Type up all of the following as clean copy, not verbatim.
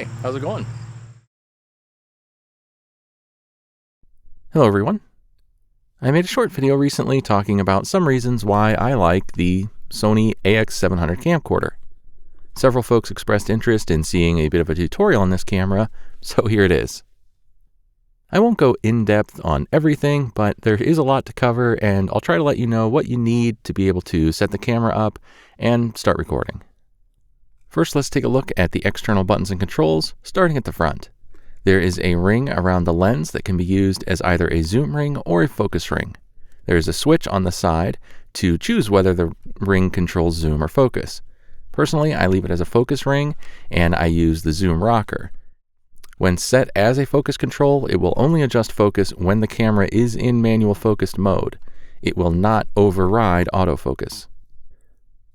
Hi, how's it going? Hello everyone. I made a short video recently talking about some reasons why I like the Sony AX700 Camcorder. Several folks expressed interest in seeing a bit of a tutorial on this camera, so here it is. I won't go in depth on everything, but there is a lot to cover, and I'll try to let you know what you need to be able to set the camera up and start recording. First, let's take a look at the external buttons and controls, starting at the front. There is a ring around the lens that can be used as either a zoom ring or a focus ring. There is a switch on the side to choose whether the ring controls zoom or focus. Personally, I leave it as a focus ring, and I use the zoom rocker. When set as a focus control, it will only adjust focus when the camera is in manual focused mode. It will not override autofocus.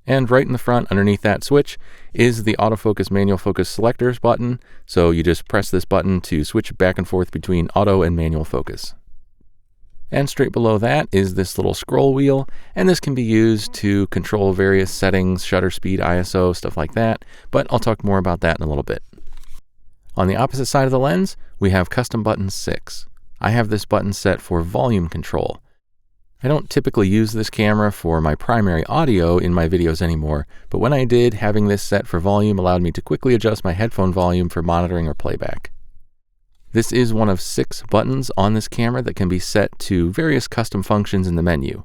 And right in the front, underneath that switch, is the autofocus manual focus selectors button, so you just press this button to switch back and forth between auto and manual focus. And straight below that is this little scroll wheel, and this can be used to control various settings, shutter speed, ISO, stuff like that, but I'll talk more about that in a little bit. On the opposite side of the lens, we have custom button 6. I have this button set for volume control. I don't typically use this camera for my primary audio in my videos anymore, but when I did, having this set for volume allowed me to quickly adjust my headphone volume for monitoring or playback. This is one of 6 buttons on this camera that can be set to various custom functions in the menu.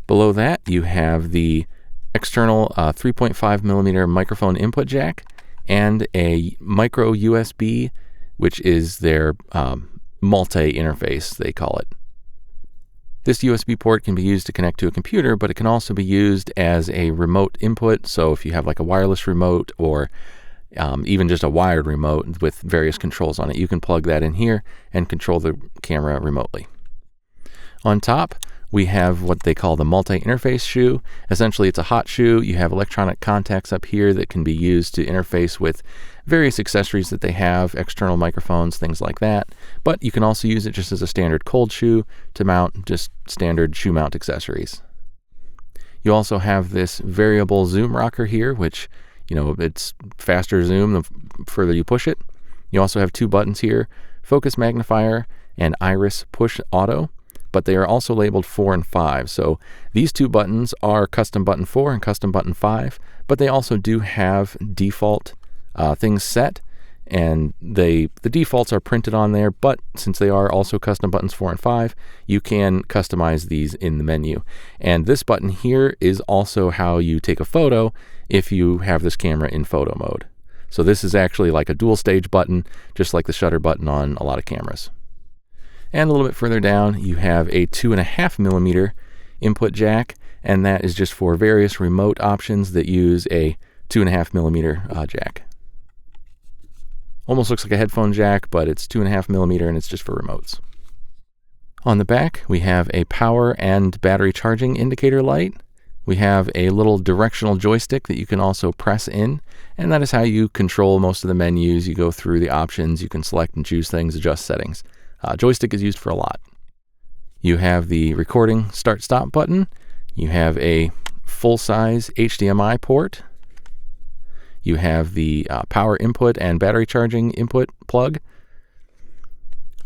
Below that, you have the external 3.5mm microphone input jack and a micro USB, which is their multi-interface, they call it. This USB port can be used to connect to a computer, but it can also be used as a remote input. So if you have like a wireless remote or even just a wired remote with various controls on it, you can plug that in here and control the camera remotely. On top, we have what they call the multi-interface shoe. Essentially, it's a hot shoe. You have electronic contacts up here that can be used to interface with various accessories that they have, external microphones, things like that. But you can also use it just as a standard cold shoe to mount just standard shoe mount accessories. You also have this variable zoom rocker here, which, it's faster zoom the further you push it. You also have 2 buttons here, focus magnifier and iris push auto, but they are also labeled 4 and 5. So these 2 buttons are custom button 4 and custom button 5, but they also do have default things set, and the defaults are printed on there, but since they are also custom buttons 4 and 5, you can customize these in the menu. And this button here is also how you take a photo if you have this camera in photo mode. So this is actually like a dual stage button, just like the shutter button on a lot of cameras. And a little bit further down, you have a 2.5mm input jack, and that is just for various remote options that use a 2.5mm jack. Almost looks like a headphone jack, but it's 2.5mm and it's just for remotes. On the back, we have a power and battery charging indicator light. We have a little directional joystick that you can also press in, and that is how you control most of the menus. You go through the options, you can select and choose things, adjust settings. Joystick is used for a lot. You have the recording start-stop button. You have a full-size HDMI port. You have the power input and battery charging input plug.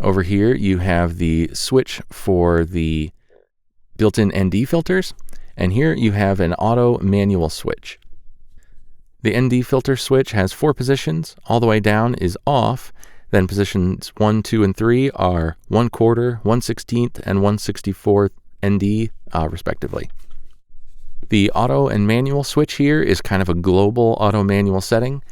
Over here, you have the switch for the built-in ND filters. And here you have an auto manual switch. The ND filter switch has 4 positions. All the way down is off. Then positions 1, 2, and 3 are 1/4, 1/16, and 1/64 ND, respectively. The auto and manual switch here is kind of a global auto manual setting.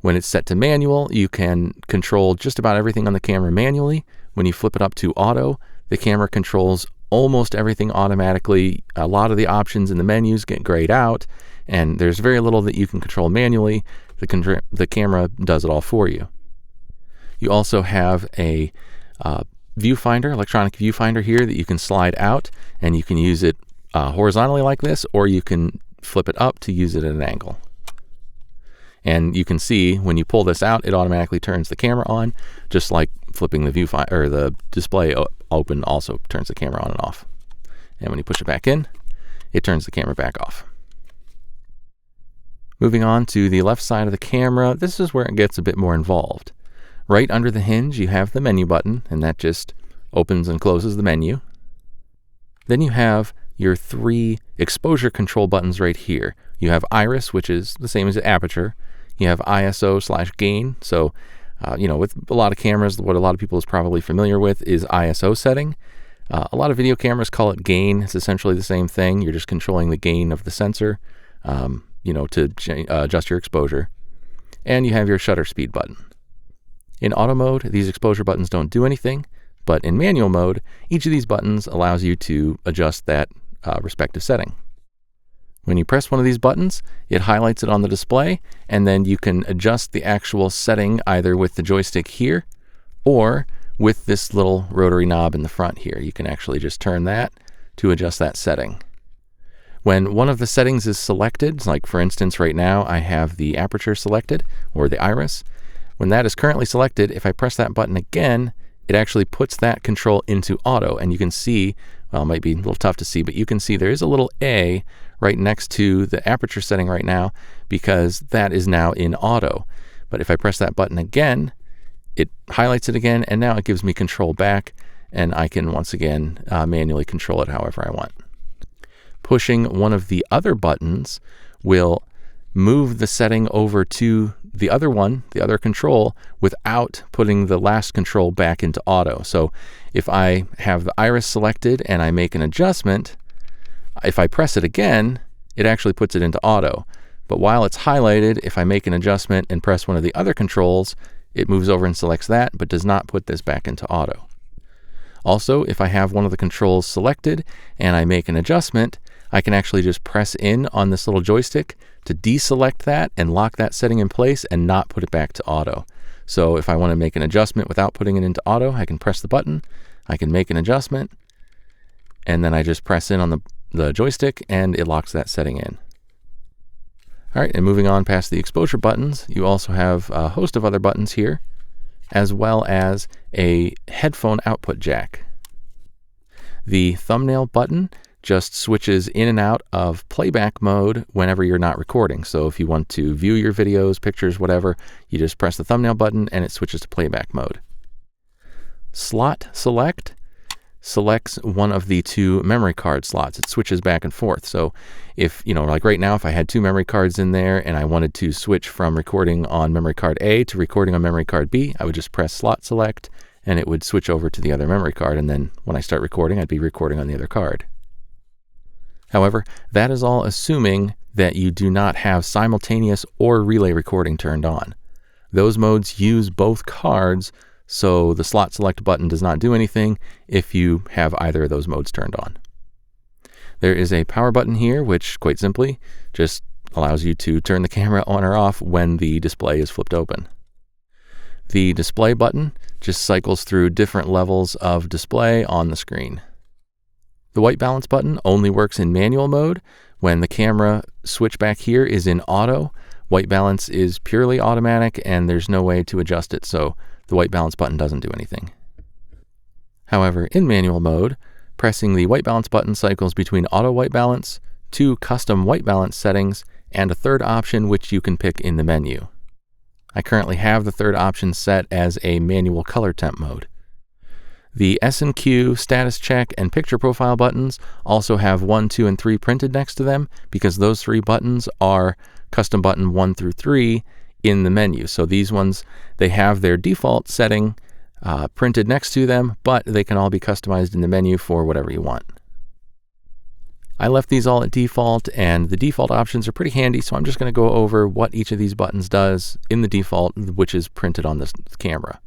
When it's set to manual, you can control just about everything on the camera manually. When you flip it up to auto, the camera controls almost everything automatically. A lot of the options in the menus get grayed out, and there's very little that you can control manually. The camera does it all for you. You also have a viewfinder, electronic viewfinder here that you can slide out, and you can use it horizontally like this, or you can flip it up to use it at an angle. And you can see when you pull this out, it automatically turns the camera on, just like flipping the viewfinder or the display open also turns the camera on and off. And when you push it back in, it turns the camera back off. Moving on to the left side of the camera, this is where it gets a bit more involved. Right under the hinge, you have the menu button, and that just opens and closes the menu. Then you have your 3 exposure control buttons right here. You have iris, which is the same as the aperture. You have ISO/gain. So, with a lot of cameras, what a lot of people is probably familiar with is ISO setting. A lot of video cameras call it gain. It's essentially the same thing. You're just controlling the gain of the sensor, to adjust your exposure. And you have your shutter speed button. In auto mode, these exposure buttons don't do anything, but in manual mode, each of these buttons allows you to adjust that respective setting. When you press one of these buttons, it highlights it on the display, and then you can adjust the actual setting either with the joystick here or with this little rotary knob in the front here. You can actually just turn that to adjust that setting. When one of the settings is selected, like for instance right now I have the aperture selected, or the iris, when that is currently selected, if I press that button again, it actually puts that control into auto, and you can see, well, it might be a little tough to see, but you can see there is a little A right next to the aperture setting right now because that is now in auto. But if I press that button again, it highlights it again, and now it gives me control back, and I can once again manually control it however I want. Pushing one of the other buttons will move the setting over to the other one, the other control, without putting the last control back into auto. So if I have the iris selected and I make an adjustment, if I press it again, it actually puts it into auto. But while it's highlighted, if I make an adjustment and press one of the other controls, it moves over and selects that, but does not put this back into auto. Also, if I have one of the controls selected and I make an adjustment, I can actually just press in on this little joystick to deselect that and lock that setting in place and not put it back to auto. So if I want to make an adjustment without putting it into auto, I can press the button, I can make an adjustment, and then I just press in on the joystick and it locks that setting in. All right, and moving on past the exposure buttons, you also have a host of other buttons here, as well as a headphone output jack. The thumbnail button just switches in and out of playback mode whenever you're not recording. So if you want to view your videos, pictures, whatever, you just press the thumbnail button and it switches to playback mode. Slot select selects one of the 2 memory card slots. It switches back and forth. So if, like right now, if I had 2 memory cards in there and I wanted to switch from recording on memory card A to recording on memory card B, I would just press slot select and it would switch over to the other memory card. And then when I start recording, I'd be recording on the other card. However, that is all assuming that you do not have simultaneous or relay recording turned on. Those modes use both cards, so the slot select button does not do anything if you have either of those modes turned on. There is a power button here, which quite simply just allows you to turn the camera on or off when the display is flipped open. The display button just cycles through different levels of display on the screen. The white balance button only works in manual mode. When the camera switch back here is in auto, white balance is purely automatic and there's no way to adjust it, so the white balance button doesn't do anything. However, in manual mode, pressing the white balance button cycles between auto white balance, 2 custom white balance settings, and a third option which you can pick in the menu. I currently have the third option set as a manual color temp mode. The S&Q, status check, and picture profile buttons also have 1, 2, and 3 printed next to them because those 3 buttons are custom button 1 through 3 in the menu. So these ones, they have their default setting printed next to them, but they can all be customized in the menu for whatever you want. I left these all at default, and the default options are pretty handy, so I'm just going to go over what each of these buttons does in the default, which is printed on this camera.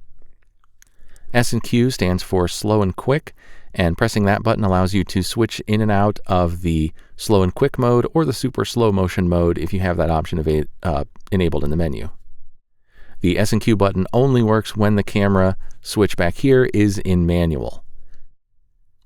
S&Q stands for slow and quick, and pressing that button allows you to switch in and out of the slow and quick mode or the super slow motion mode if you have that option enabled in the menu. The S&Q button only works when the camera switch back here is in manual.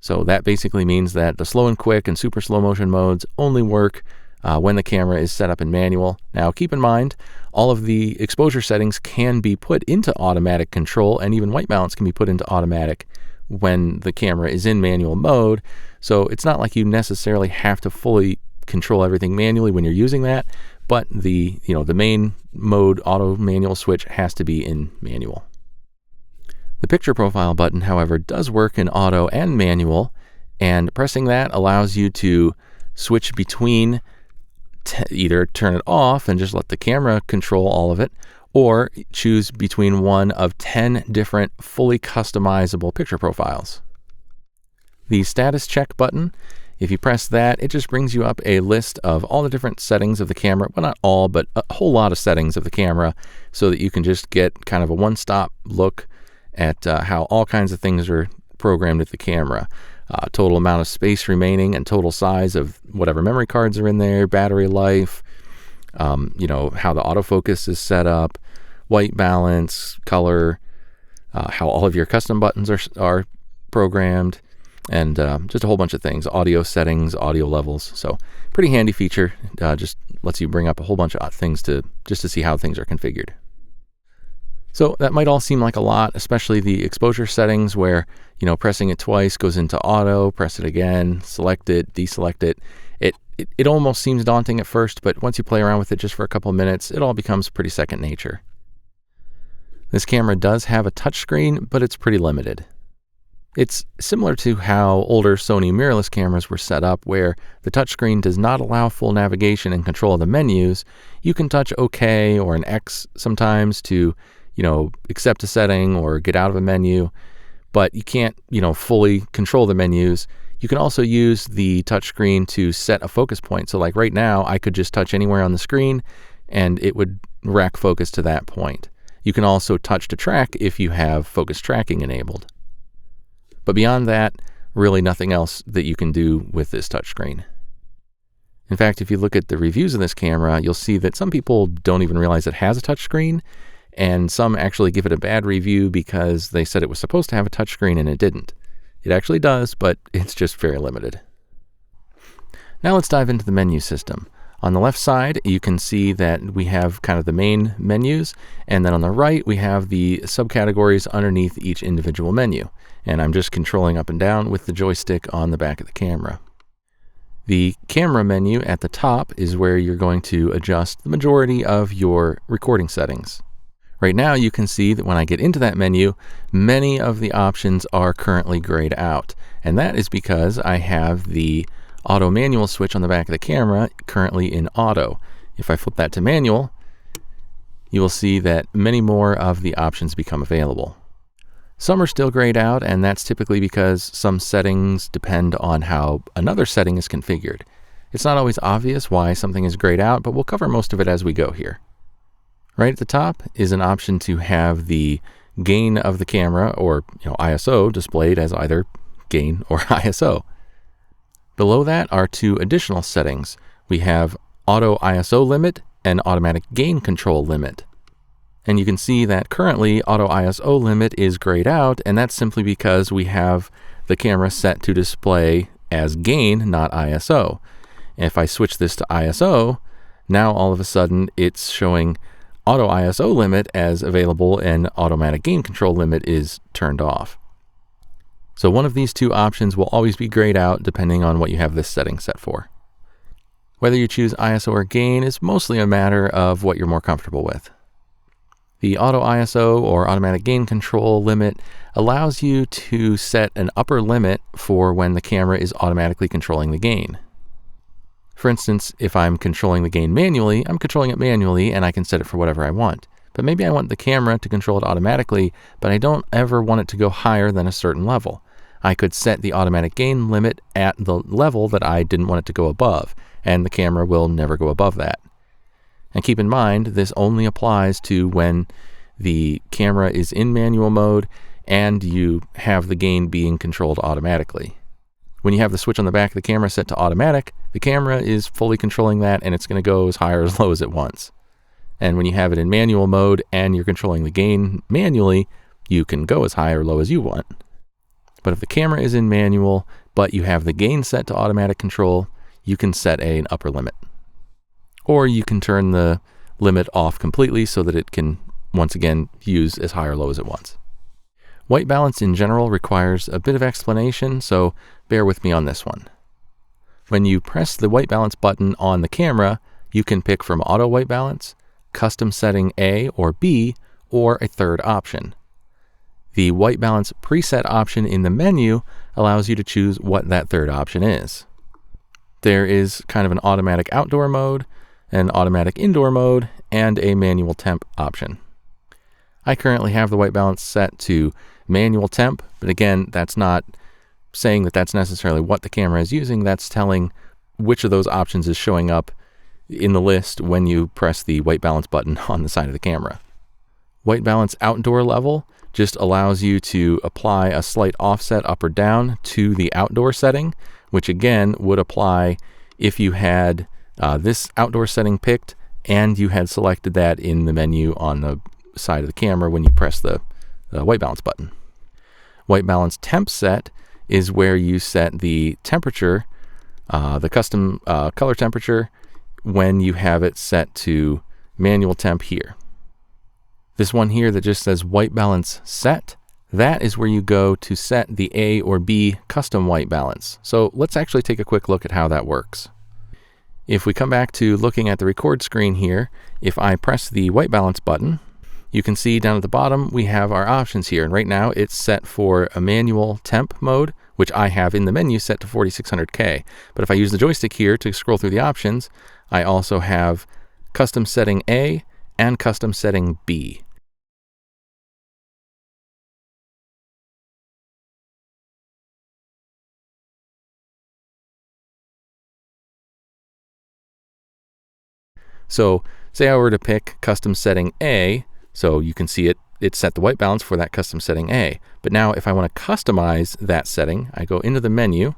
So that basically means that the slow and quick and super slow motion modes only work when the camera is set up in manual. Now keep in mind, all of the exposure settings can be put into automatic control, and even white balance can be put into automatic when the camera is in manual mode. So it's not like you necessarily have to fully control everything manually when you're using that, but the main mode auto manual switch has to be in manual. The picture profile button, however, does work in auto and manual, and pressing that allows you to switch between either turn it off and just let the camera control all of it, or choose between one of 10 different fully customizable picture profiles. The status check button, if you press that, it just brings you up a list of all the different settings of the camera. Well, not all, but a whole lot of settings of the camera, so that you can just get kind of a one-stop look at how all kinds of things are programmed with the camera. Total amount of space remaining and total size of whatever memory cards are in there, battery life, how the autofocus is set up, white balance, color, how all of your custom buttons are programmed, and just a whole bunch of things, audio settings, audio levels. So pretty handy feature. Just lets you bring up a whole bunch of things to see how things are configured. So that might all seem like a lot, especially the exposure settings where, pressing it twice goes into auto, press it again, select it, deselect it. It almost seems daunting at first, but once you play around with it just for a couple of minutes, it all becomes pretty second nature. This camera does have a touchscreen, but it's pretty limited. It's similar to how older Sony mirrorless cameras were set up, where the touchscreen does not allow full navigation and control of the menus. You can touch OK or an X sometimes to accept a setting or get out of a menu, but you can't, fully control the menus. You can also use the touchscreen to set a focus point. So like right now, I could just touch anywhere on the screen and it would rack focus to that point. You can also touch to track if you have focus tracking enabled. But beyond that, really nothing else that you can do with this touchscreen. In fact, if you look at the reviews of this camera, you'll see that some people don't even realize it has a touchscreen, and some actually give it a bad review because they said it was supposed to have a touchscreen and it didn't. It actually does, but it's just very limited. Now let's dive into the menu system. On the left side, you can see that we have kind of the main menus, and then on the right, we have the subcategories underneath each individual menu. And I'm just controlling up and down with the joystick on the back of the camera. The camera menu at the top is where you're going to adjust the majority of your recording settings. Right now, you can see that when I get into that menu, many of the options are currently grayed out. And that is because I have the auto manual switch on the back of the camera currently in auto. If I flip that to manual, you will see that many more of the options become available. Some are still grayed out, and that's typically because some settings depend on how another setting is configured. It's not always obvious why something is grayed out, but we'll cover most of it as we go here. Right at the top is an option to have the gain of the camera, or ISO, displayed as either gain or ISO. Below that are two additional settings. We have auto ISO limit and automatic gain control limit. And you can see that currently auto ISO limit is grayed out, and that's simply because we have the camera set to display as gain, not ISO. And if I switch this to ISO, now all of a sudden it's showing auto ISO limit as available and automatic gain control limit is turned off. So one of these two options will always be grayed out depending on what you have this setting set for. Whether you choose ISO or gain is mostly a matter of what you're more comfortable with. The auto ISO or automatic gain control limit allows you to set an upper limit for when the camera is automatically controlling the gain. For instance, if I'm controlling the gain manually, I'm controlling it manually and I can set it for whatever I want. But maybe I want the camera to control it automatically, but I don't ever want it to go higher than a certain level. I could set the automatic gain limit at the level that I didn't want it to go above, and the camera will never go above that. And keep in mind, this only applies to when the camera is in manual mode and you have the gain being controlled automatically. When you have the switch on the back of the camera set to automatic, the camera is fully controlling that and it's going to go as high or as low as it wants. And when you have it in manual mode and you're controlling the gain manually, you can go as high or low as you want. But if the camera is in manual, but you have the gain set to automatic control, you can set an upper limit. Or you can turn the limit off completely so that it can, once again, use as high or low as it wants. White balance in general requires a bit of explanation, so bear with me on this one. When you press the white balance button on the camera, you can pick from auto white balance, custom setting A or B, or a third option. The white balance preset option in the menu allows you to choose what that third option is. There is kind of an automatic outdoor mode, an automatic indoor mode, and a manual temp option. I currently have the white balance set to manual temp, but again, that's not saying that that's necessarily what the camera is using. That's telling which of those options is showing up in the list when you press the white balance button on the side of the camera. White balance outdoor level just allows you to apply a slight offset up or down to the outdoor setting, which again would apply if you had this outdoor setting picked and you had selected that in the menu on the side of the camera when you press the white balance button. White balance temp set is where you set the temperature, the custom color temperature, when you have it set to manual temp here. This one here that just says white balance set, that is where you go to set the A or B custom white balance. So let's actually take a quick look at how that works. If we come back to looking at the record screen here, if I press the white balance button, you can see down at the bottom we have our options here. And right now it's set for a manual temp mode, which I have in the menu set to 4600K. But if I use the joystick here to scroll through the options, I also have custom setting A and custom setting B. So say I were to pick custom setting A, so you can see it set the white balance for that custom setting A. But now if I want to customize that setting, I go into the menu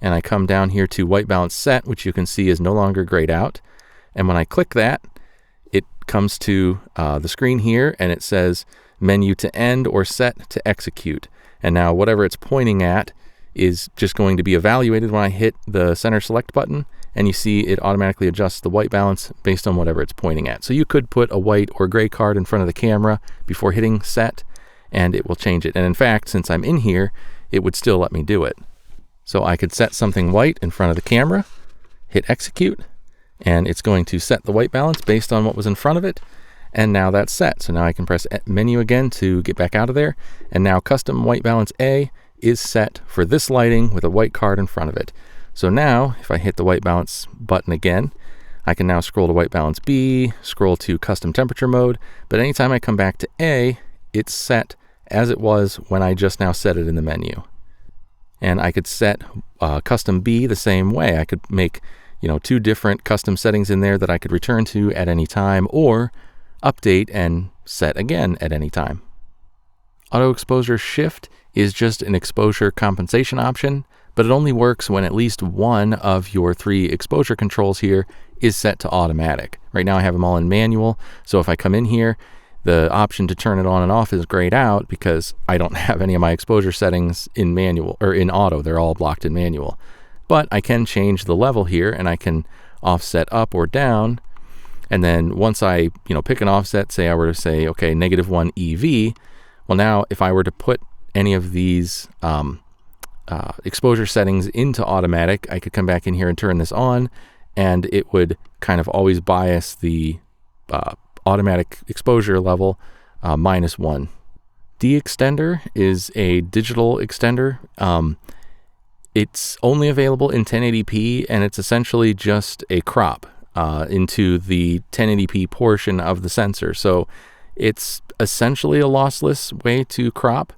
and I come down here to white balance set, which you can see is no longer grayed out. And when I click that, it comes to the screen here and it says menu to end or set to execute. And now whatever it's pointing at is just going to be evaluated when I hit the center select button, and you see it automatically adjusts the white balance based on whatever it's pointing at. So you could put a white or gray card in front of the camera before hitting set, and it will change it. And in fact, since I'm in here, it would still let me do it. So I could set something white in front of the camera, hit execute, and it's going to set the white balance based on what was in front of it. And now that's set. So now I can press menu again to get back out of there. And now custom white balance A is set for this lighting with a white card in front of it. So now if I hit the white balance button again, I can now scroll to white balance B, scroll to custom temperature mode. But anytime I come back to A, it's set as it was when I just now set it in the menu. And I could set custom B the same way. I could make, two different custom settings in there that I could return to at any time, or update and set again at any time. Auto exposure shift is just an exposure compensation option, but it only works when at least one of your 3 exposure controls here is set to automatic. Right now I have them all in manual, so if I come in here, the option to turn it on and off is grayed out because I don't have any of my exposure settings in manual or in auto. They're all blocked in manual. But I can change the level here and I can offset up or down. And then once I, pick an offset, say I were to say, okay, -1 EV. Well, now if I were to put any of these exposure settings into automatic, I could come back in here and turn this on, and it would kind of always bias the automatic exposure level -1. D-Extender is a digital extender. It's only available in 1080p, and it's essentially just a crop into the 1080p portion of the sensor. So it's essentially a lossless way to crop.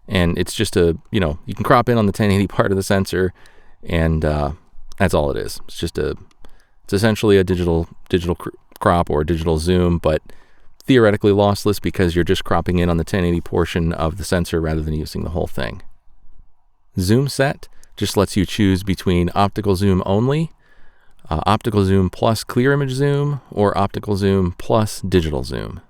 And it's just you can crop in on the 1080 part of the sensor, and that's all it is. It's essentially a digital crop or digital zoom, but theoretically lossless because you're just cropping in on the 1080 portion of the sensor rather than using the whole thing. Zoom set just lets you choose between optical zoom only, optical zoom plus clear image zoom, or optical zoom plus digital zoom.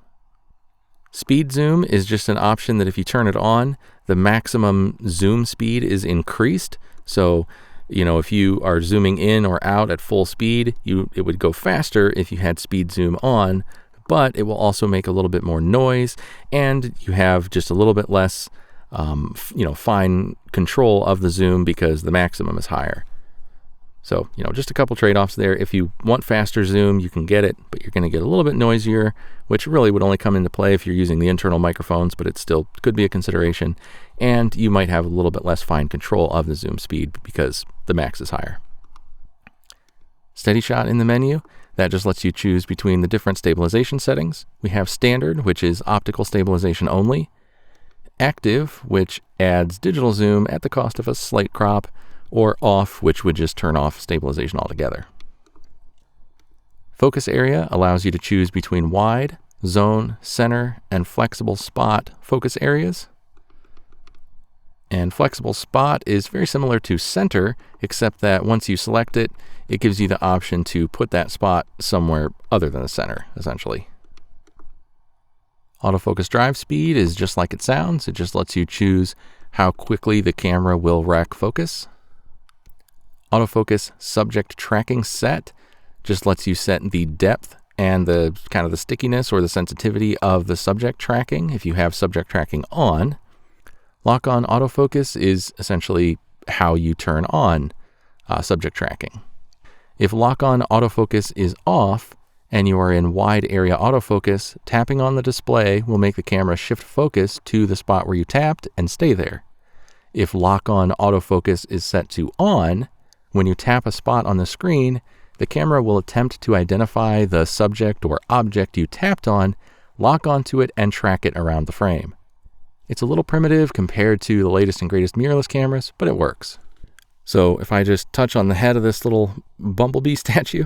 Speed zoom is just an option that if you turn it on, the maximum zoom speed is increased. So, if you are zooming in or out at full speed, it would go faster if you had speed zoom on, but it will also make a little bit more noise, and you have just a little bit less, fine control of the zoom because the maximum is higher. So, just a couple trade-offs there. If you want faster zoom, you can get it, but you're going to get a little bit noisier, which really would only come into play if you're using the internal microphones, but it still could be a consideration. And you might have a little bit less fine control of the zoom speed because the max is higher. Steady shot in the menu, that just lets you choose between the different stabilization settings. We have standard, which is optical stabilization only. Active, which adds digital zoom at the cost of a slight crop, or off, which would just turn off stabilization altogether. Focus area allows you to choose between wide, zone, center, and flexible spot focus areas. And flexible spot is very similar to center, except that once you select it, it gives you the option to put that spot somewhere other than the center, essentially. Autofocus drive speed is just like it sounds. It just lets you choose how quickly the camera will rack focus. Autofocus subject tracking set just lets you set the depth and the kind of the stickiness or the sensitivity of the subject tracking if you have subject tracking on. Lock-on autofocus is essentially how you turn on subject tracking. If lock-on autofocus is off and you are in wide area autofocus, tapping on the display will make the camera shift focus to the spot where you tapped and stay there. If lock-on autofocus is set to on, when you tap a spot on the screen, the camera will attempt to identify the subject or object you tapped on, lock onto it, and track it around the frame. It's a little primitive compared to the latest and greatest mirrorless cameras, but it works. So if I just touch on the head of this little bumblebee statue,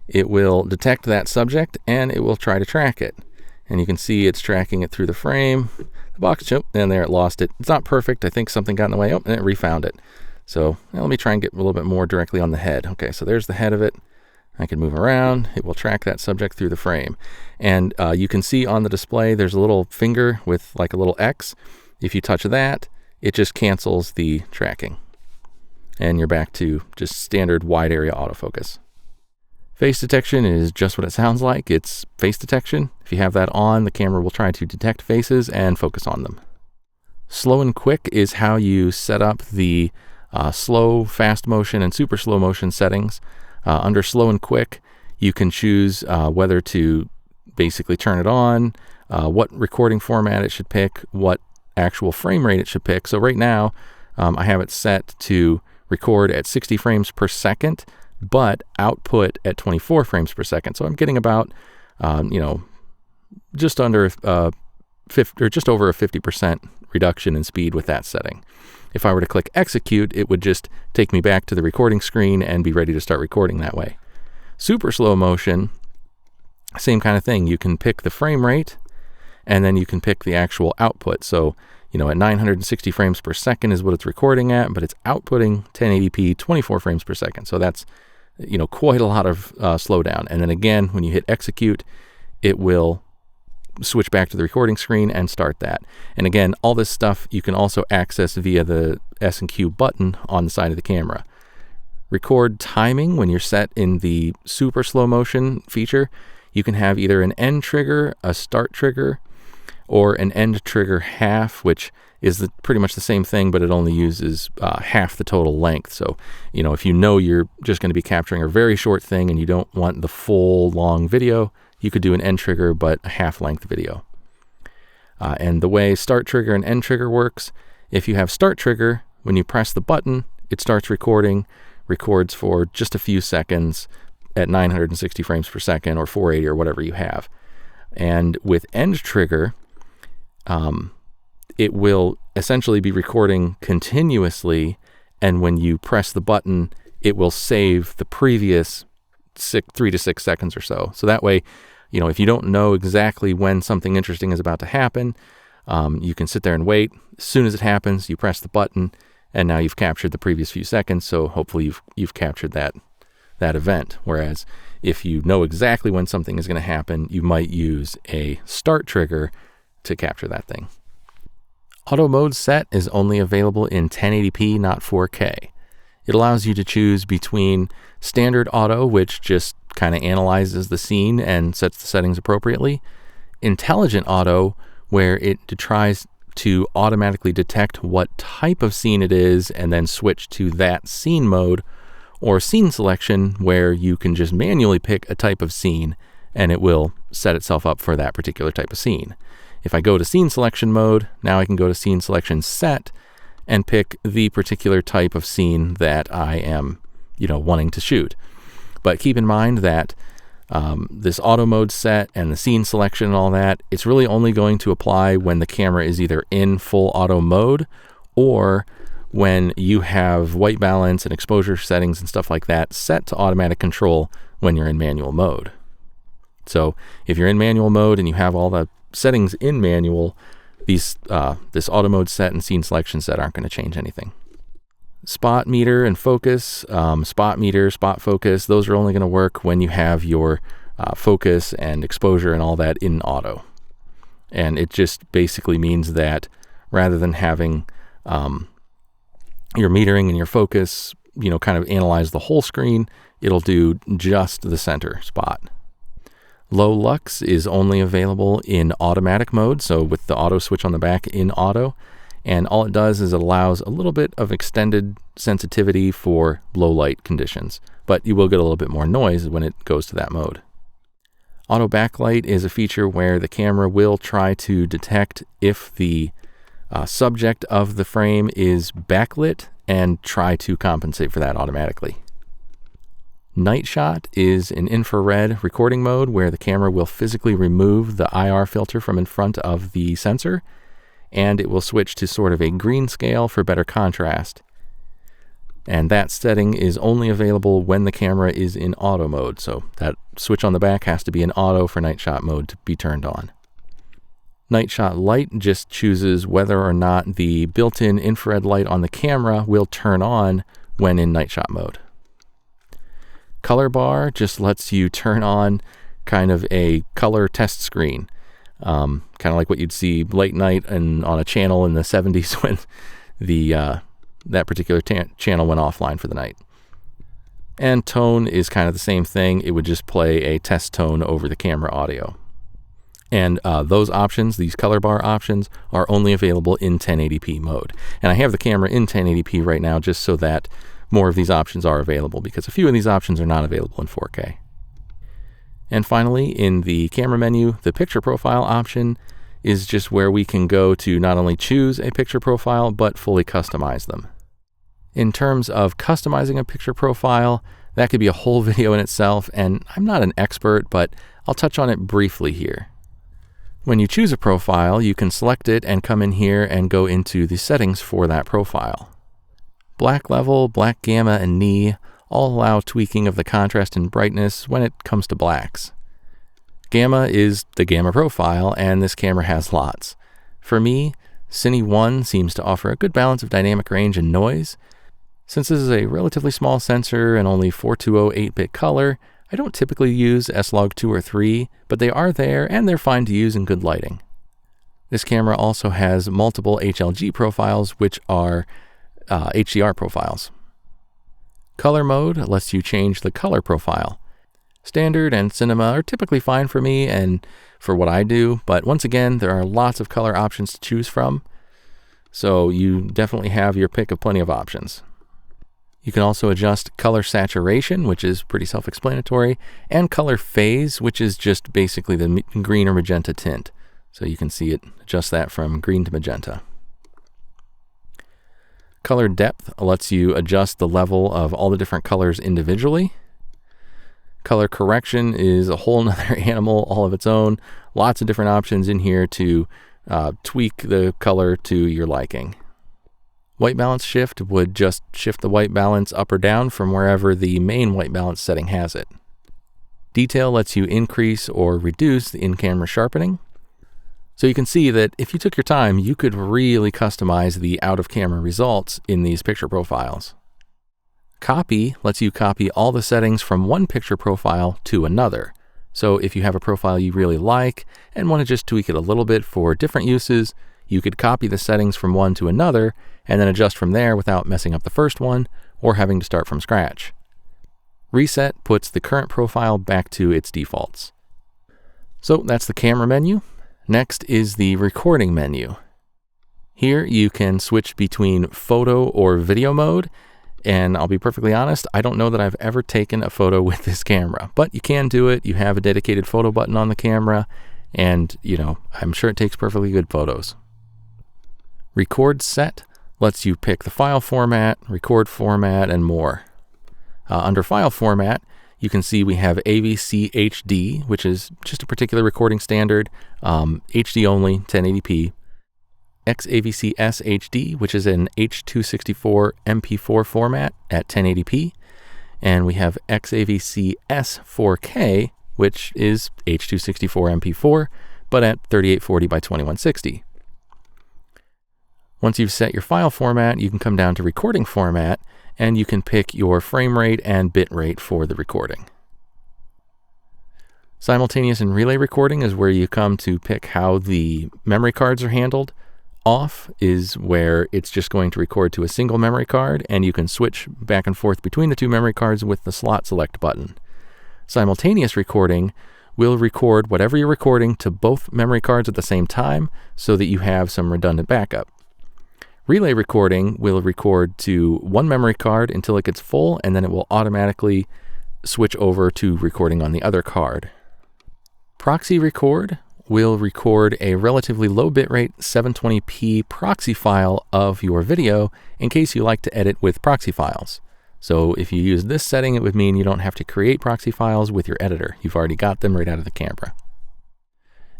it will detect that subject and it will try to track it. And you can see it's tracking it through the frame. The box, and there it lost it. It's not perfect. I think something got in the way. And it refound it. So let me try and get a little bit more directly on the head. Okay, so there's the head of it. I can move around. It will track that subject through the frame. And you can see on the display there's a little finger with like a little X. If you touch that, it just cancels the tracking. And you're back to just standard wide area autofocus. Face detection is just what it sounds like. It's face detection. If you have that on, the camera will try to detect faces and focus on them. Slow and quick is how you set up the slow, fast motion, and super slow motion settings. Under slow and quick, you can choose whether to basically turn it on, what recording format it should pick, what actual frame rate it should pick. So right now, I have it set to record at 60 frames per second, but output at 24 frames per second. So I'm getting about, just under 50, or just over a 50% reduction in speed with that setting. If I were to click execute, it would just take me back to the recording screen and be ready to start recording that way. Super slow motion, same kind of thing. You can pick the frame rate and then you can pick the actual output. So, at 960 frames per second is what it's recording at, but it's outputting 1080p 24 frames per second. So that's, quite a lot of slowdown. And then again, when you hit execute, it will switch back to the recording screen and start that. And again, all this stuff you can also access via the S&Q button on the side of the camera. Record timing, when you're set in the super slow motion feature, you can have either an end trigger, a start trigger, or an end trigger half, which is pretty much the same thing, but it only uses half the total length. So, if you're just going to be capturing a very short thing and you don't want the full long video, you could do an end trigger, but a half length video. And the way start trigger and end trigger works, if you have start trigger, when you press the button, it starts recording, records for just a few seconds at 960 frames per second or 480 or whatever you have. And with end trigger, it will essentially be recording continuously, and when you press the button, it will save the previous 3 to 6 seconds or so. So that way, if you don't know exactly when something interesting is about to happen, you can sit there and wait. As soon as it happens, you press the button, and now you've captured the previous few seconds. So hopefully you've captured that event. Whereas if you know exactly when something is going to happen, you might use a start trigger to capture that thing. Auto mode set is only available in 1080p, not 4K. It allows you to choose between standard auto, which just kind of analyzes the scene and sets the settings appropriately, intelligent auto, where it tries to automatically detect what type of scene it is and then switch to that scene mode, or scene selection, where you can just manually pick a type of scene and it will set itself up for that particular type of scene. If I go to scene selection mode, now I can go to scene selection set and pick the particular type of scene that I am, wanting to shoot. But keep in mind that this auto mode set and the scene selection and all that, it's really only going to apply when the camera is either in full auto mode or when you have white balance and exposure settings and stuff like that set to automatic control when you're in manual mode. So if you're in manual mode and you have all the settings in manual, this auto mode set and scene selection set aren't going to change anything. Spot meter and focus, spot meter, spot focus, those are only going to work when you have your focus and exposure and all that in auto. And it just basically means that rather than having your metering and your focus, kind of analyze the whole screen, it'll do just the center spot. Low lux is only available in automatic mode, so with the auto switch on the back in auto, and all it does is it allows a little bit of extended sensitivity for low light conditions, but you will get a little bit more noise when it goes to that mode. Auto backlight is a feature where the camera will try to detect if the subject of the frame is backlit and try to compensate for that automatically. Night shot is an infrared recording mode where the camera will physically remove the IR filter from in front of the sensor, and it will switch to sort of a green scale for better contrast. And that setting is only available when the camera is in auto mode, so that switch on the back has to be in auto for night shot mode to be turned on. Night shot light just chooses whether or not the built-in infrared light on the camera will turn on when in night shot mode. Color bar just lets you turn on kind of a color test screen, kind of like what you'd see late night and on a channel in the 70s when that particular channel went offline for the night. And tone is kind of the same thing. It would just play a test tone over the camera audio. And those options, these color bar options, are only available in 1080p mode. And I have the camera in 1080p right now just so that more of these options are available, because a few of these options are not available in 4K. And finally, in the camera menu, the picture profile option is just where we can go to not only choose a picture profile, but fully customize them. In terms of customizing a picture profile, that could be a whole video in itself, and I'm not an expert, but I'll touch on it briefly here. When you choose a profile, you can select it and come in here and go into the settings for that profile. Black level, black gamma, and knee all allow tweaking of the contrast and brightness when it comes to blacks. Gamma is the gamma profile, and this camera has lots. For me, Cine 1 seems to offer a good balance of dynamic range and noise. Since this is a relatively small sensor and only 420 8-bit color, I don't typically use S-Log 2 or 3, but they are there and they're fine to use in good lighting. This camera also has multiple HLG profiles, which are HDR profiles. Color mode lets you change the color profile. Standard and cinema are typically fine for me and for what I do, but once again, there are lots of color options to choose from, so you definitely have your pick of plenty of options. You can also adjust color saturation, which is pretty self-explanatory, and color phase, which is just basically the green or magenta tint. So you can see it adjust that from green to magenta. Color depth lets you adjust the level of all the different colors individually. Color correction is a whole nother animal all of its own. Lots of different options in here to tweak the color to your liking. White balance shift would just shift the white balance up or down from wherever the main white balance setting has it. Detail lets you increase or reduce the in-camera sharpening. So you can see that if you took your time, you could really customize the out-of-camera results in these picture profiles. Copy lets you copy all the settings from one picture profile to another. So if you have a profile you really like and want to just tweak it a little bit for different uses, you could copy the settings from one to another and then adjust from there without messing up the first one or having to start from scratch. Reset puts the current profile back to its defaults. So that's the camera menu. Next is the recording menu. Here you can switch between photo or video mode, And I'll be perfectly honest, I don't know that I've ever taken a photo with this camera, but you can do it. You have a dedicated photo button on the camera, and I'm sure it takes perfectly good photos. Record set lets you pick the file format, record format, and more. Under file format, you can see we have AVC HD, which is just a particular recording standard, HD only, 1080p. XAVC-S HD, which is an H.264 MP4 format at 1080p. And we have XAVC-S 4K, which is H.264 MP4, but at 3840 by 2160. Once you've set your file format, you can come down to recording format, and you can pick your frame rate and bit rate for the recording. Simultaneous and relay recording is where you come to pick how the memory cards are handled. Off is where it's just going to record to a single memory card, and you can switch back and forth between the two memory cards with the slot select button. Simultaneous recording will record whatever you're recording to both memory cards at the same time so that you have some redundant backup. Relay recording will record to one memory card until it gets full, and then it will automatically switch over to recording on the other card. Proxy record will record a relatively low bitrate 720p proxy file of your video in case you like to edit with proxy files. So if you use this setting, it would mean you don't have to create proxy files with your editor. You've already got them right out of the camera.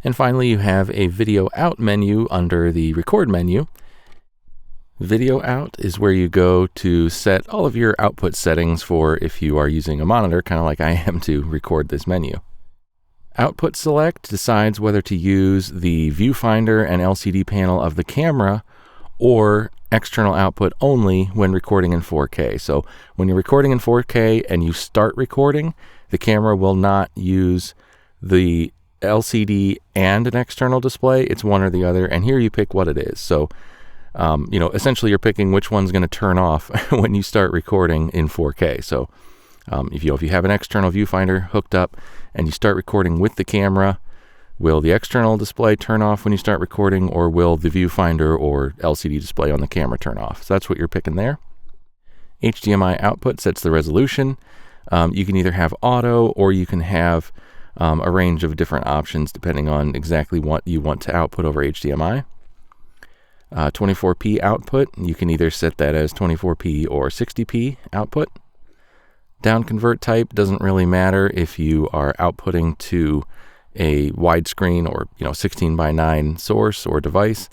And finally, you have a video out menu under the record menu. Video out is where you go to set all of your output settings for if you are using a monitor, kind of like I am to record this menu. Output select decides whether to use the viewfinder and LCD panel of the camera or external output only when recording in 4K. So when you're recording in 4K and you start recording, the camera will not use the LCD and an external display. It's one or the other, and here you pick what it is. So essentially you're picking which one's going to turn off when you start recording in 4K. So if you have an external viewfinder hooked up and you start recording with the camera, will the external display turn off when you start recording, or will the viewfinder or LCD display on the camera turn off? So that's what you're picking there. HDMI output sets the resolution. You can either have auto, or you can have a range of different options depending on exactly what you want to output over HDMI. 24p output, you can either set that as 24p or 60p output. Down convert type doesn't really matter if you are outputting to a widescreen or 16:9 source or device.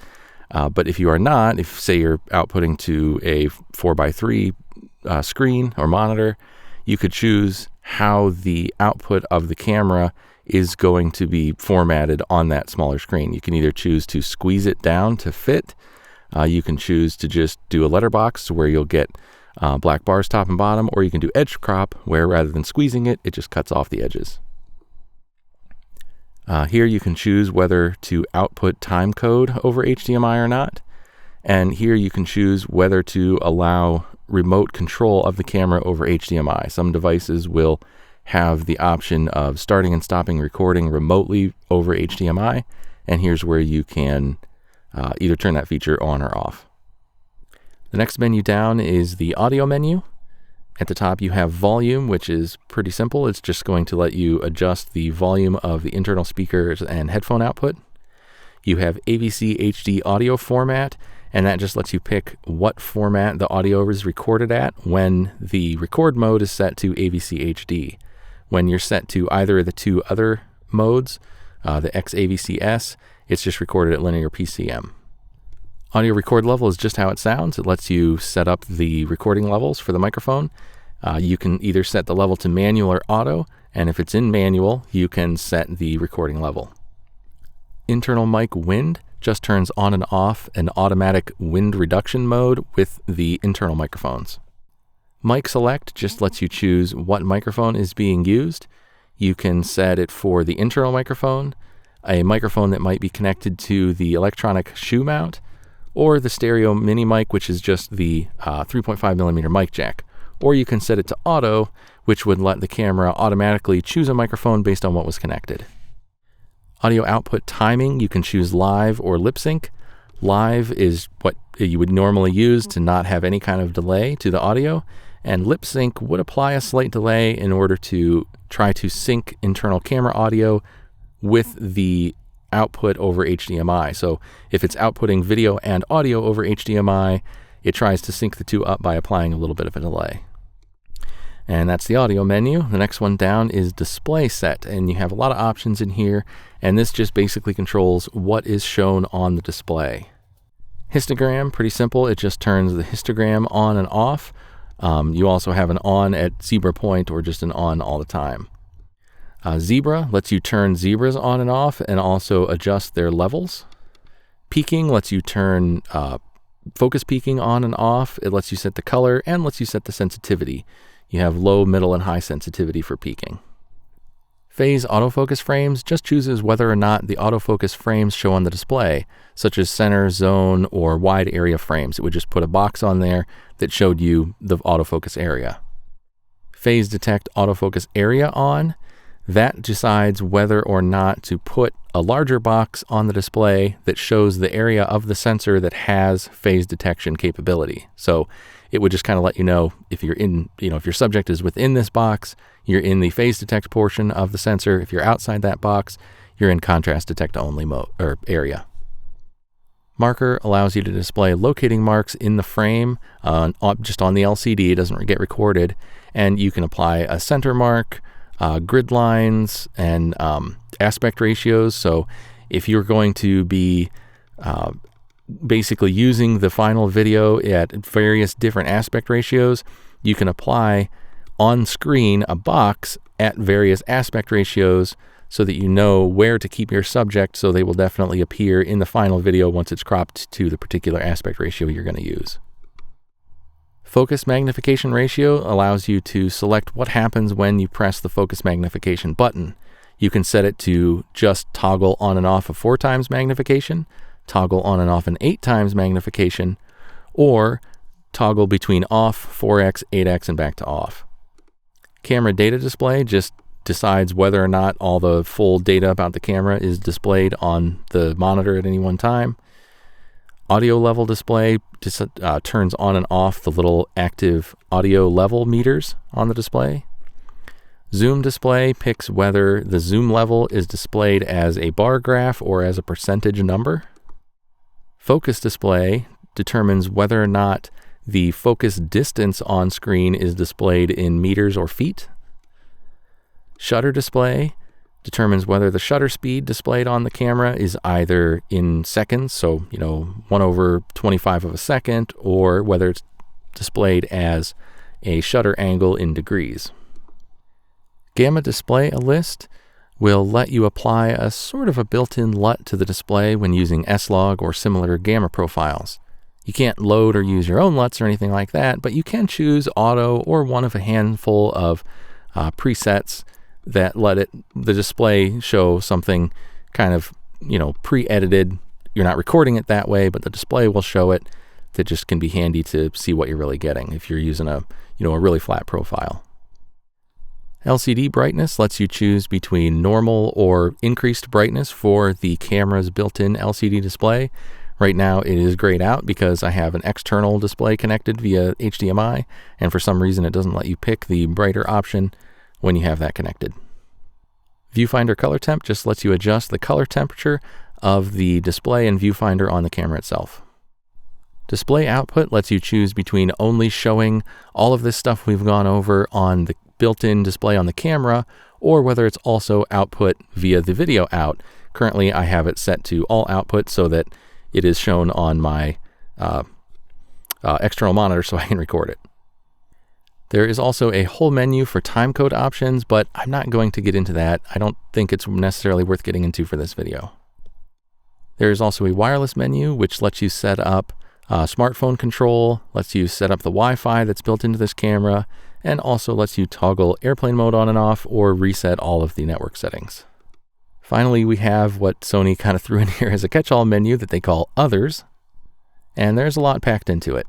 But if you are not, if say you're outputting to a 4:3 screen or monitor, you could choose how the output of the camera is going to be formatted on that smaller screen. You can either choose to squeeze it down to fit. You can choose to just do a letterbox where you'll get black bars top and bottom, or you can do edge crop where rather than squeezing it, it just cuts off the edges. Here you can choose whether to output time code over HDMI or not. And here you can choose whether to allow remote control of the camera over HDMI. Some devices will have the option of starting and stopping recording remotely over HDMI. And here's where you can either turn that feature on or off. The next menu down is the audio menu. At the top you have volume, which is pretty simple. It's just going to let you adjust the volume of the internal speakers and headphone output. You have AVC HD audio format, and that just lets you pick what format the audio is recorded at when the record mode is set to AVC HD. When you're set to either of the two other modes, the XAVC-S, it's just recorded at linear PCM. Audio record level is just how it sounds. It lets you set up the recording levels for the microphone. You can either set the level to manual or auto, and if it's in manual, you can set the recording level. Internal mic wind just turns on and off an automatic wind reduction mode with the internal microphones. Mic select just lets you choose what microphone is being used. You can set it for the internal microphone, a microphone that might be connected to the electronic shoe mount, or the stereo mini mic, which is just the 3.5mm mic jack. Or you can set it to auto, which would let the camera automatically choose a microphone based on what was connected. Audio output timing, you can choose live or lip sync. Live is what you would normally use to not have any kind of delay to the audio, and lip sync would apply a slight delay in order to try to sync internal camera audio with the output over HDMI. So if it's outputting video and audio over HDMI, it tries to sync the two up by applying a little bit of a delay. And that's the audio menu. The next one down is display set, and you have a lot of options in here, and this just basically controls what is shown on the display. Histogram, pretty simple. It just turns the histogram on and off. You also have an on at zebra point or just an on all the time. Zebra lets you turn zebras on and off and also adjust their levels. Peaking lets you turn focus peaking on and off. It lets you set the color and lets you set the sensitivity. You have low, middle, and high sensitivity for peaking. Phase autofocus frames just chooses whether or not the autofocus frames show on the display, such as center, zone, or wide area frames. It would just put a box on there that showed you the autofocus area. Phase detect autofocus area on. That decides whether or not to put a larger box on the display that shows the area of the sensor that has phase detection capability. So it would just kind of let you know if you're in, if your subject is within this box, you're in the phase detect portion of the sensor. If you're outside that box, you're in contrast detect only mode or area. Marker allows you to display locating marks in the frame, just on the LCD. It doesn't get recorded, and you can apply a center mark, grid lines, and aspect ratios. So if you're going to be basically using the final video at various different aspect ratios, you can apply on screen a box at various aspect ratios so that you know where to keep your subject, so they will definitely appear in the final video once it's cropped to the particular aspect ratio you're going to use. Focus magnification ratio allows you to select what happens when you press the focus magnification button. You can set it to just toggle on and off of 4 times magnification, toggle on and off an 8 times magnification, or toggle between off, 4x, 8x, and back to off. Camera data display just decides whether or not all the full data about the camera is displayed on the monitor at any one time. Audio level display just turns on and off the little active audio level meters on the display. Zoom display picks whether the zoom level is displayed as a bar graph or as a percentage number. Focus display determines whether or not the focus distance on screen is displayed in meters or feet. Shutter display determines whether the shutter speed displayed on the camera is either in seconds, so 1/25 of a second, or whether it's displayed as a shutter angle in degrees. Gamma display list will let you apply a sort of a built-in LUT to the display when using S-Log or similar gamma profiles. You can't load or use your own LUTs or anything like that, but you can choose auto or one of a handful of presets that let the display show something kind of, pre-edited. You're not recording it that way, but the display will show it. That just can be handy to see what you're really getting if you're using a really flat profile. LCD brightness lets you choose between normal or increased brightness for the camera's built-in LCD display. Right now it is grayed out because I have an external display connected via HDMI, and for some reason it doesn't let you pick the brighter option when you have that connected. Viewfinder color temp just lets you adjust the color temperature of the display and viewfinder on the camera itself. Display output lets you choose between only showing all of this stuff we've gone over on the built-in display on the camera, or whether it's also output via the video out. Currently I have it set to all output so that it is shown on my external monitor so I can record it. There is also a whole menu for timecode options, but I'm not going to get into that. I don't think it's necessarily worth getting into for this video. There is also a wireless menu, which lets you set up smartphone control, lets you set up the Wi-Fi that's built into this camera, and also lets you toggle airplane mode on and off or reset all of the network settings. Finally, we have what Sony kind of threw in here as a catch-all menu that they call Others, and there's a lot packed into it.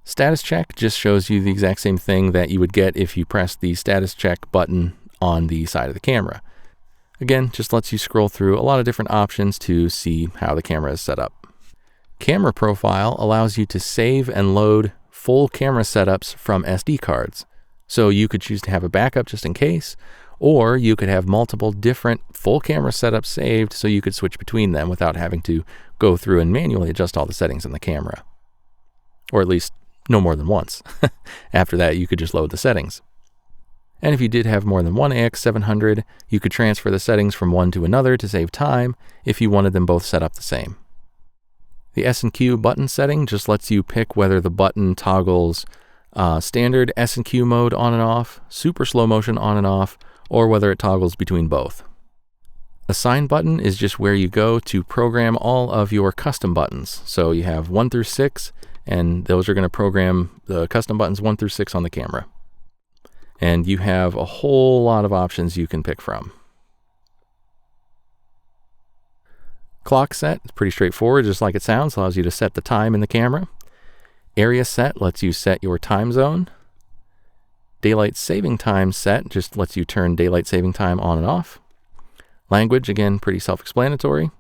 Status check just shows you the exact same thing that you would get if you press the status check button on the side of the camera. Again, just lets you scroll through a lot of different options to see how the camera is set up. Camera Profile allows you to save and load full camera setups from SD cards. So you could choose to have a backup just in case, or you could have multiple different full camera setups saved so you could switch between them without having to go through and manually adjust all the settings in the camera. Or at least no more than once. After that, you could just load the settings. And if you did have more than one AX700, you could transfer the settings from one to another to save time if you wanted them both set up the same. The S&Q button setting just lets you pick whether the button toggles standard S&Q mode on and off, super slow motion on and off, or whether it toggles between both. Assign button is just where you go to program all of your custom buttons. So you have 1 through 6, and those are going to program the custom buttons 1 through 6 on the camera. And you have a whole lot of options you can pick from. Clock set is pretty straightforward, just like it sounds. Allows you to set the time in the camera. Area set lets you set your time zone. Daylight saving time set just lets you turn daylight saving time on and off. Language, again, pretty self-explanatory.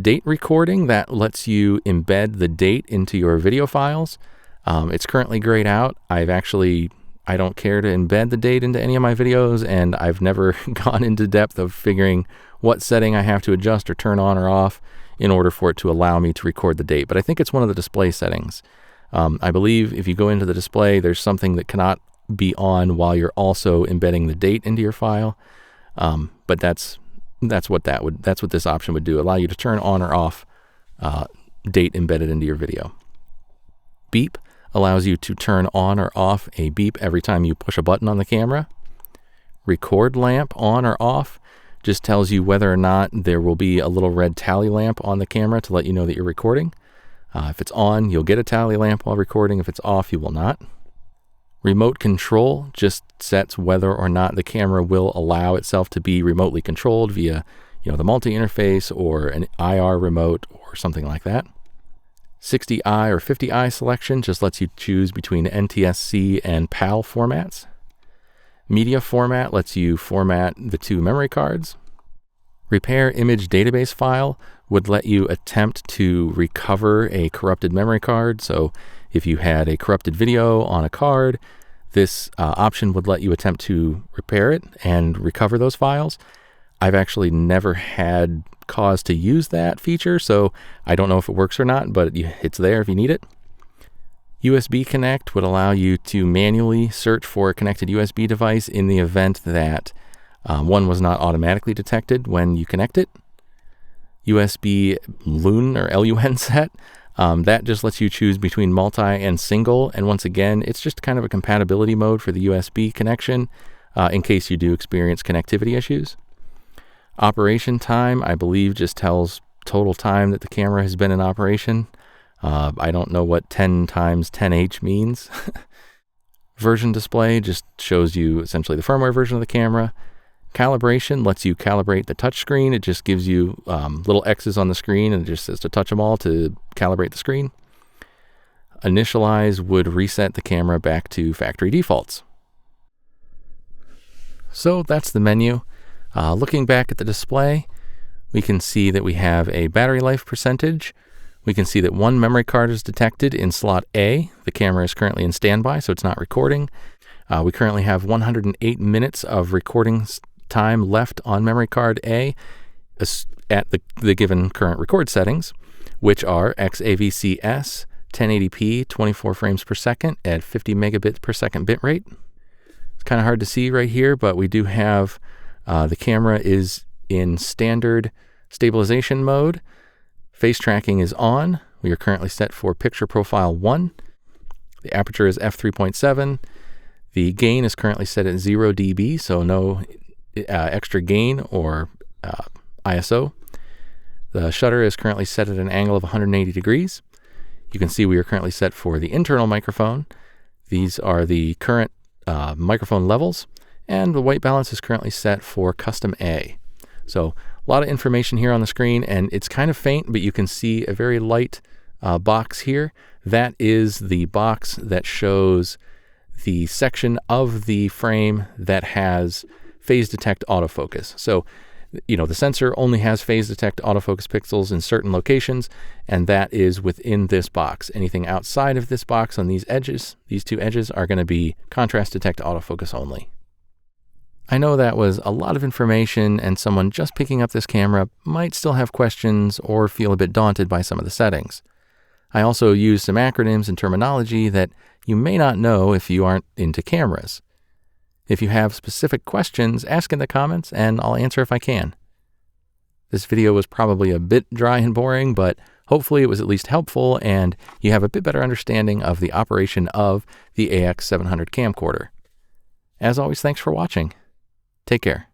Date recording, that lets you embed the date into your video files. It's currently grayed out. I don't care to embed the date into any of my videos, and I've never gone into depth of figuring what setting I have to adjust or turn on or off in order for it to allow me to record the date. But I think it's one of the display settings. I believe if you go into the display, there's something that cannot be on while you're also embedding the date into your file. But that's what this option would do, allow you to turn on or off date embedded into your video. Beep allows you to turn on or off a beep every time you push a button on the camera. Record lamp on or off just tells you whether or not there will be a little red tally lamp on the camera to let you know that you're recording. If it's on, you'll get a tally lamp while recording. If it's off, you will not. Remote control just sets whether or not the camera will allow itself to be remotely controlled via, the multi-interface or an IR remote or something like that. 60i or 50i selection just lets you choose between NTSC and PAL formats. Media format lets you format the two memory cards. Repair image database file would let you attempt to recover a corrupted memory card. So if you had a corrupted video on a card, this option would let you attempt to repair it and recover those files. I've actually never had cause to use that feature, so I don't know if it works or not, but it's there if you need it. USB Connect would allow you to manually search for a connected USB device in the event that one was not automatically detected when you connect it. USB LUN or LUN set, that just lets you choose between multi and single, and once again, it's just kind of a compatibility mode for the USB connection in case you do experience connectivity issues. Operation time, I believe, just tells total time that the camera has been in operation. I don't know what 10 times 10H means. Version display just shows you essentially the firmware version of the camera. Calibration lets you calibrate the touch screen. It just gives you little X's on the screen and it just says to touch them all to calibrate the screen. Initialize would reset the camera back to factory defaults. So that's the menu. Looking back at the display, we can see that we have a battery life percentage. We can see that one memory card is detected in slot A. The camera is currently in standby, so it's not recording. We currently have 108 minutes of recording time left on memory card A at the given current record settings, which are XAVC-S, 1080p, 24 frames per second at 50 megabits per second bitrate. It's kind of hard to see right here, but we do have the camera is in standard stabilization mode. Face tracking is on. We are currently set for picture profile 1. The aperture is f3.7. The gain is currently set at 0 dB, so no extra gain or ISO. The shutter is currently set at an angle of 180 degrees. You can see we are currently set for the internal microphone. These are the current microphone levels, and the white balance is currently set for custom A. So a lot of information here on the screen, and it's kind of faint, but you can see a very light box here. That is the box that shows the section of the frame that has phase detect autofocus. So The sensor only has phase detect autofocus pixels in certain locations, and that is within this box. Anything outside of this box on these edges, these two edges, are going to be contrast detect autofocus only. I know that was a lot of information, and someone just picking up this camera might still have questions or feel a bit daunted by some of the settings. I also used some acronyms and terminology that you may not know if you aren't into cameras. If you have specific questions, ask in the comments and I'll answer if I can. This video was probably a bit dry and boring, but hopefully it was at least helpful and you have a bit better understanding of the operation of the AX700 camcorder. As always, thanks for watching. Take care.